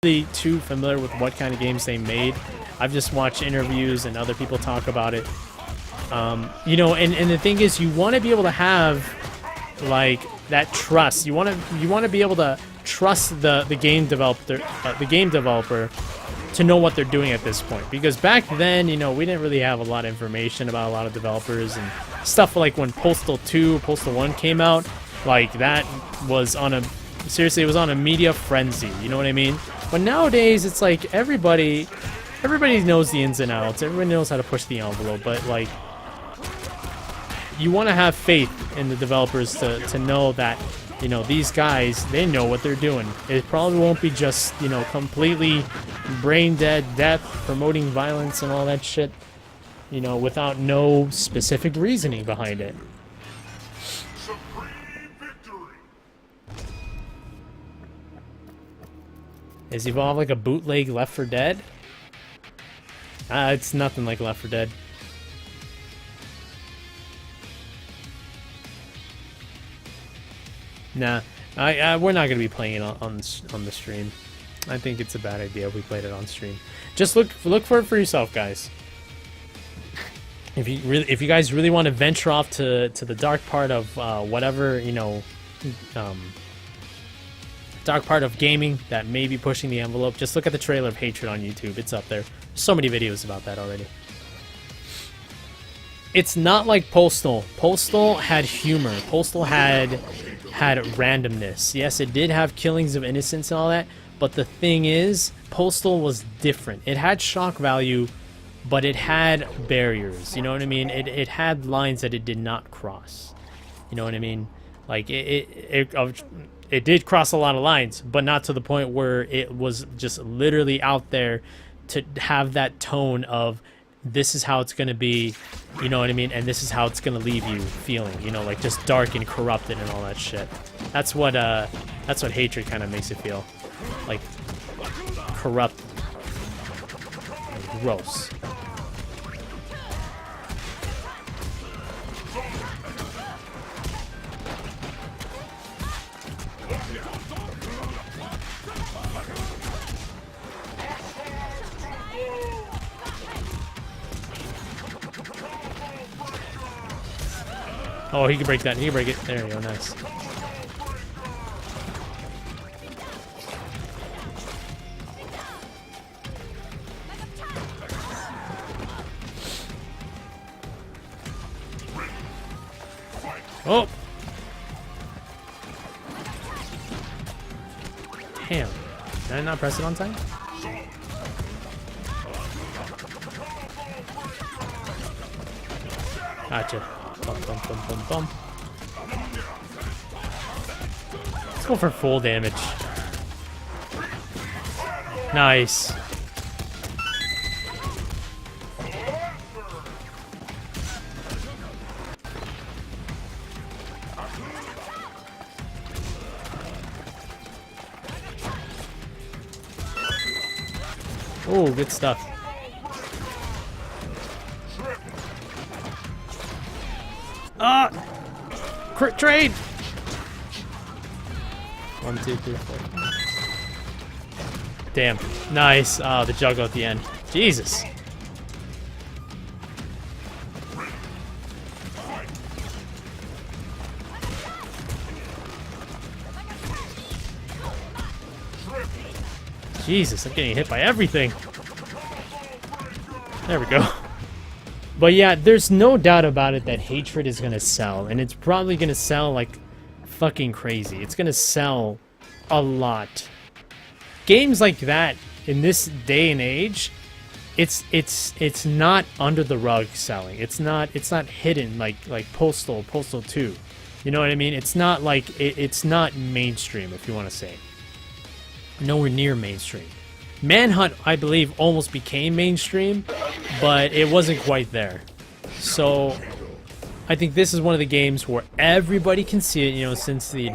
really too familiar with what kind of games they made. I've just watched interviews and other people talk about it. You know, and the thing is, you want to be able to have like that trust. You want to be able to trust the game developer to know what they're doing at this point. Because back then, you know, we didn't really have a lot of information about a lot of developers and stuff. Like when Postal 2, Postal 1 came out, like that was on a seriously, it was on a media frenzy. You know what I mean? But nowadays, it's like everybody knows the ins and outs. Everybody knows how to push the envelope. But like, you want to have faith in the developers to know that, you know, these guys, they know what they're doing. It probably won't be just, you know, completely brain dead death, promoting violence and all that shit, you know, without no specific reasoning behind it. Is Evolve like a bootleg Left 4 Dead? It's nothing like Left 4 Dead. Nah, we're not gonna be playing it on the stream. I think it's a bad idea if we played it on stream. Just look for it for yourself, guys. If you guys really want to venture off to the dark part of whatever, you know, dark part of gaming that may be pushing the envelope, just look at the trailer of Hatred on YouTube. It's up there. So many videos about that already. It's not like Postal. Postal had humor. Postal had randomness. Yes, it did have killings of innocents and all that, but the thing is, Postal was different. It had shock value, but it had barriers. You know what I mean? It had lines that it did not cross. You know what I mean? Like it did cross a lot of lines, but not to the point where it was just literally out there to have that tone of, this is how it's going to be, you know what I mean? And this is how it's going to leave you feeling, you know, like just dark and corrupted and all that shit. That's what Hatred kind of makes it feel. Like corrupt and gross. Oh, he can break that. He can break it. There you go. Nice. Oh! Damn. Did I not press it on time? Gotcha. Bum, bum, bum, bum, bum. Let's go for full damage. Nice. Oh, good stuff. Crit trade! 1, 2, 3, 4. Damn. Nice. Oh, the juggle at the end. Jesus. Jesus, I'm getting hit by everything. There we go. But yeah, there's no doubt about it that Hatred is going to sell. And it's probably going to sell like fucking crazy. It's going to sell a lot. Games like that, in this day and age, it's not under the rug selling. It's not hidden like Postal 2. You know what I mean? It's not like, it's not mainstream, if you want to say. Nowhere near mainstream. Manhunt, I believe, almost became mainstream, but it wasn't quite there. So, I think this is one of the games where everybody can see it, you know, since the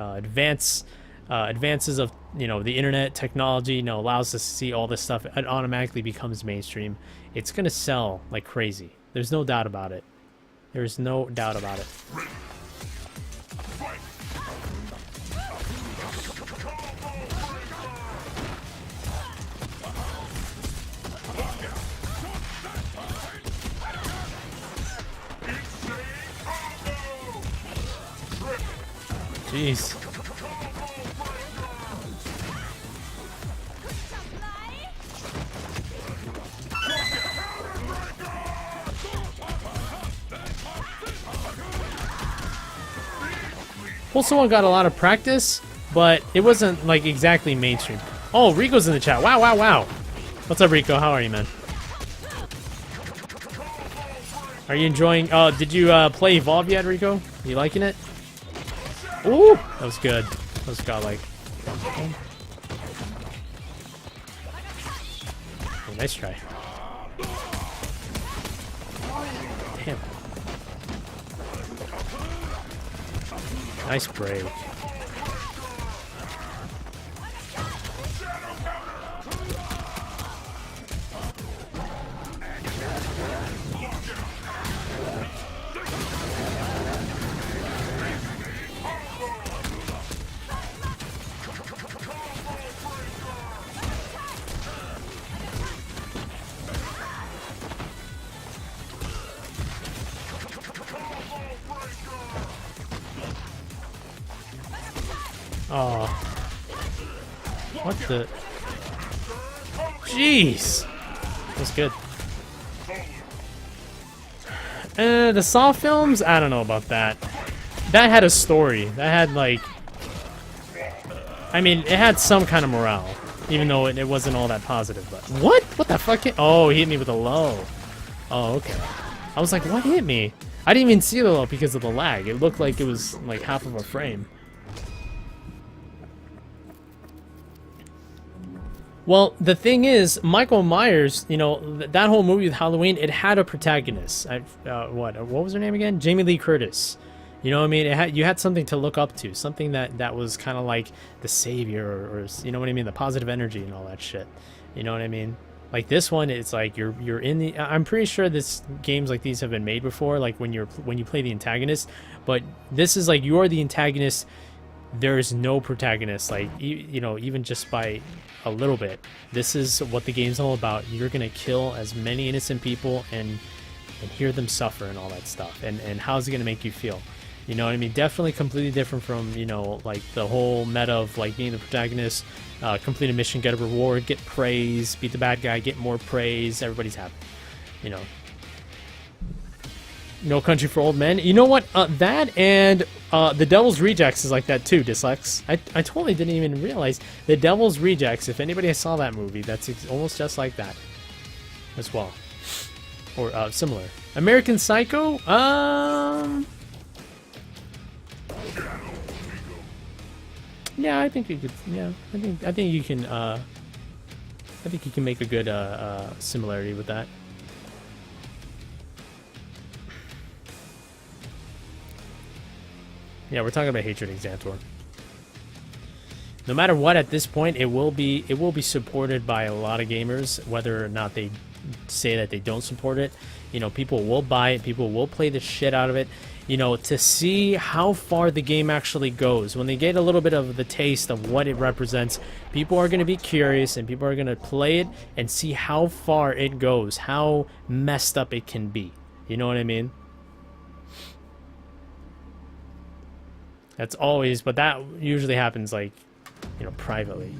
advances of, you know, the internet technology, you know, allows us to see all this stuff. It automatically becomes mainstream. It's going to sell like crazy. There's no doubt about it. There's no doubt about it. Jeez. Postal one got a lot of practice, but it wasn't like exactly mainstream. Oh, Rico's in the chat. Wow, wow, wow. What's up, Rico? How are you, man? Are you enjoying... did you play Evolve yet, Rico? You liking it? Ooh, that was good. That was godlike. Oh, nice try. Damn. Nice break. Oh. What the? Jeez. That's good. The Saw films? I don't know about that. That had a story. That had, like... I mean, it had some kind of morale. Even though it wasn't all that positive, but... What? What the fuck? Oh, he hit me with a low. Oh, okay. I was like, what hit me? I didn't even see the low because of the lag. It looked like it was, like, half of a frame. Well, the thing is, Michael Myers, you know, that whole movie with Halloween, it had a protagonist. What was her name again? Jamie Lee Curtis. You know what I mean? You had something to look up to, something that was kind of like the savior, or you know what I mean, the positive energy and all that shit. You know what I mean? Like this one, it's like you're in the. I'm pretty sure games like these have been made before, like when you play the antagonist, but this is like you're the antagonist. There is no protagonist, like you know, even just by a little bit. This is what the game's all about. You're gonna kill as many innocent people and hear them suffer and all that stuff. And how's it gonna make you feel? You know what I mean? Definitely completely different from, you know, like the whole meta of like being the protagonist, complete a mission, get a reward, get praise, beat the bad guy, get more praise. Everybody's happy. You know. No Country for Old Men. You know what? That and The Devil's Rejects is like that too, Dyslex. I totally didn't even realize The Devil's Rejects, if anybody saw that movie, that's almost just like that as well. Or similar. American Psycho? Yeah, I think you could. Yeah, I think you can. I think you can make a good similarity with that. Yeah, we're talking about Hatred and Xantor. No matter what, at this point, it will be supported by a lot of gamers, whether or not they say that they don't support it. You know, people will buy it, people will play the shit out of it, you know, to see how far the game actually goes. When they get a little bit of the taste of what it represents, people are going to be curious and people are going to play it and see how far it goes, how messed up it can be. You know what I mean? That's always, but that usually happens, like, you know, privately.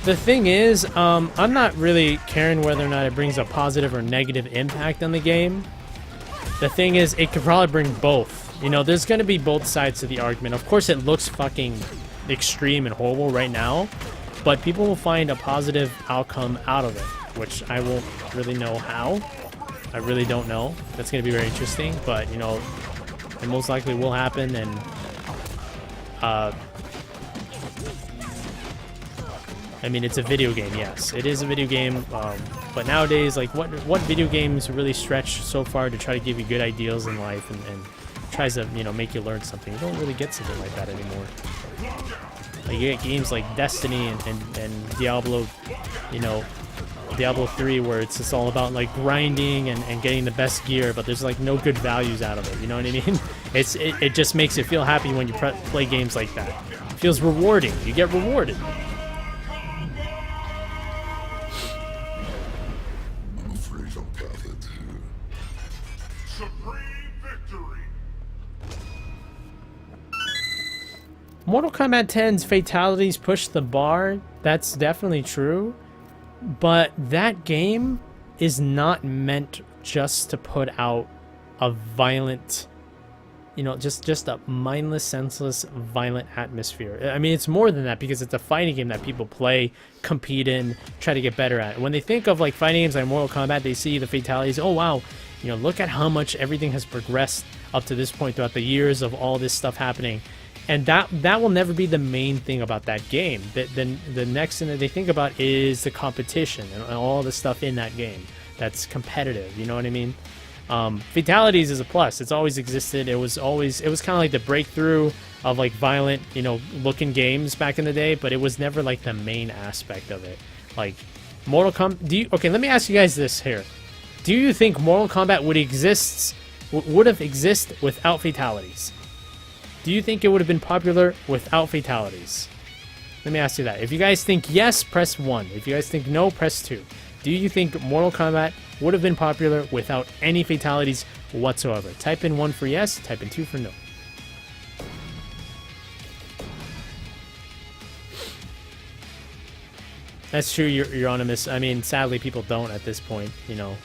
The thing is, I'm not really caring whether or not it brings a positive or negative impact on the game. The thing is, it could probably bring both. You know, there's going to be both sides to the argument. Of course, it looks fucking extreme and horrible right now, but people will find a positive outcome out of it, which I won't really know how. I really don't know. That's going to be very interesting, but, you know, it most likely will happen, and, I mean, it's a video game, yes. It is a video game, but nowadays, like, what video games really stretch so far to try to give you good ideals in life and tries to, you know, make you learn something? You don't really get something like that anymore. Like, you get games like Destiny and Diablo, you know, Diablo 3, where it's just all about, like, grinding and getting the best gear, but there's, like, no good values out of it, you know what I mean? It just makes you feel happy when you play games like that. feels rewarding. You get rewarded. I'm afraid I'm gathered here. Supreme victory! Mortal Kombat 10's fatalities push the bar. That's definitely true. But that game is not meant just to put out a violent, you know, just a mindless, senseless, violent atmosphere. I mean, it's more than that because it's a fighting game that people play, compete in, try to get better at. When they think of like fighting games like Mortal Kombat, they see the fatalities. Oh wow, you know, look at how much everything has progressed up to this point throughout the years of all this stuff happening. And that will never be the main thing about that game. The next thing that they think about is the competition and all the stuff in that game that's competitive. You know what I mean? Fatalities is a plus. It's always existed. It was kind of like the breakthrough of like violent, you know, looking games back in the day, but it was never like the main aspect of it. Like Mortal Kombat. Okay, let me ask you guys this here. Do you think Mortal Kombat would have existed without fatalities? Do you think it would have been popular without fatalities? Let me ask you that. If you guys think yes, press 1. If you guys think no, press 2. Do you think Mortal Kombat would have been popular without any fatalities whatsoever? Type in 1 for yes, type in 2 for no. That's true, Euronymous. I mean, sadly, people don't at this point, you know.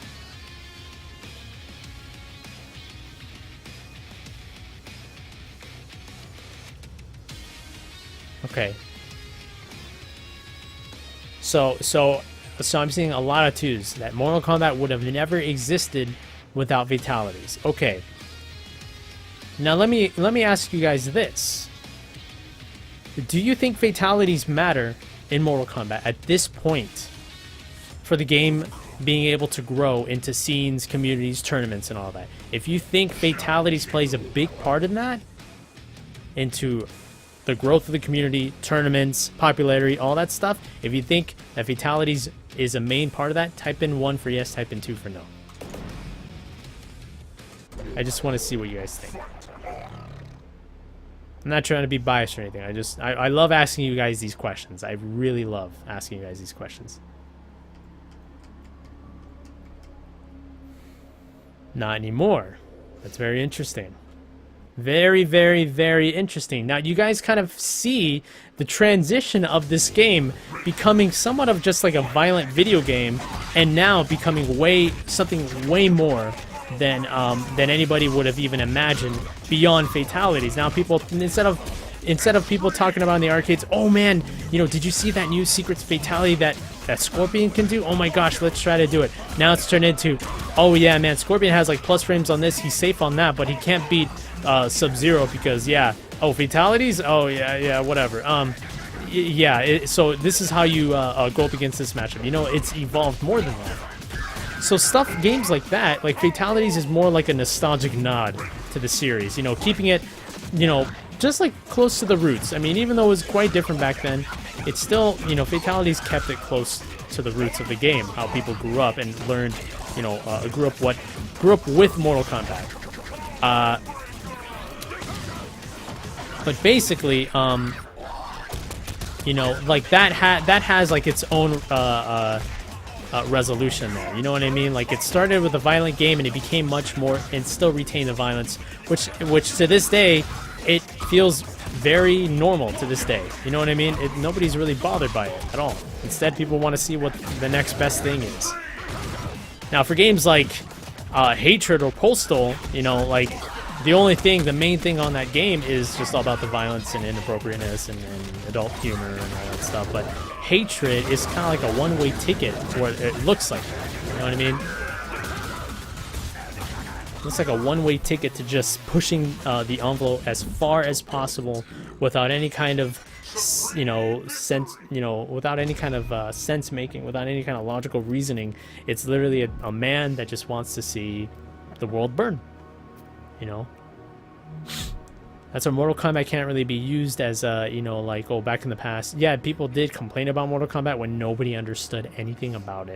Okay. So I'm seeing a lot of twos that Mortal Kombat would have never existed without fatalities. Okay. Now let me ask you guys this. Do you think fatalities matter in Mortal Kombat at this point for the game being able to grow into scenes, communities, tournaments, and all that? If you think fatalities plays a big part in that, into the growth of the community, tournaments, popularity, all that stuff, if you think that fatalities is a main part of that, type in 1 for yes, type in 2 for no. I just want to see what you guys think. I'm not trying to be biased or anything. I love asking you guys these questions. I really love asking you guys these questions. Not anymore. That's very interesting. Very, very, very interesting. Now, you guys kind of see the transition of this game becoming somewhat of just like a violent video game, and now becoming something way more than anybody would have even imagined beyond fatalities. Now, people instead of people talking about in the arcades, oh man, you know, did you see that new secret fatality that Scorpion can do? Oh my gosh, let's try to do it. Now it's turned into, oh yeah, man, Scorpion has like plus frames on this, he's safe on that, but he can't beat Sub-Zero because, yeah, oh, fatalities? Oh, yeah, whatever. So this is how you go up against this matchup. You know, it's evolved more than that. So games like that, like fatalities is more like a nostalgic nod to the series. You know, keeping it, you know, just like close to the roots. I mean, even though it was quite different back then, it's still, you know, fatalities kept it close to the roots of the game, how people grew up and learned, you know, grew up with Mortal Kombat. But basically, you know, like that has like its own resolution there. You know what I mean? Like it started with a violent game and it became much more and still retained the violence, which to this day it feels very normal to this day. You know what I mean? Nobody's really bothered by it at all. Instead, people want to see what the next best thing is. Now, for games like Hatred or Postal, you know, like the main thing on that game is just all about the violence and inappropriateness and adult humor and all that stuff. But Hatred is kind of like a one-way ticket, or it looks like that. You know what I mean? It looks like a one-way ticket to just pushing the envelope as far as possible without any kind of, you know, sense, you know, without any kind of sense making, without any kind of logical reasoning. It's literally a man that just wants to see the world burn. You know, that's why Mortal Kombat can't really be used as you know, like, oh, back in the past, yeah, people did complain about Mortal Kombat when nobody understood anything about it.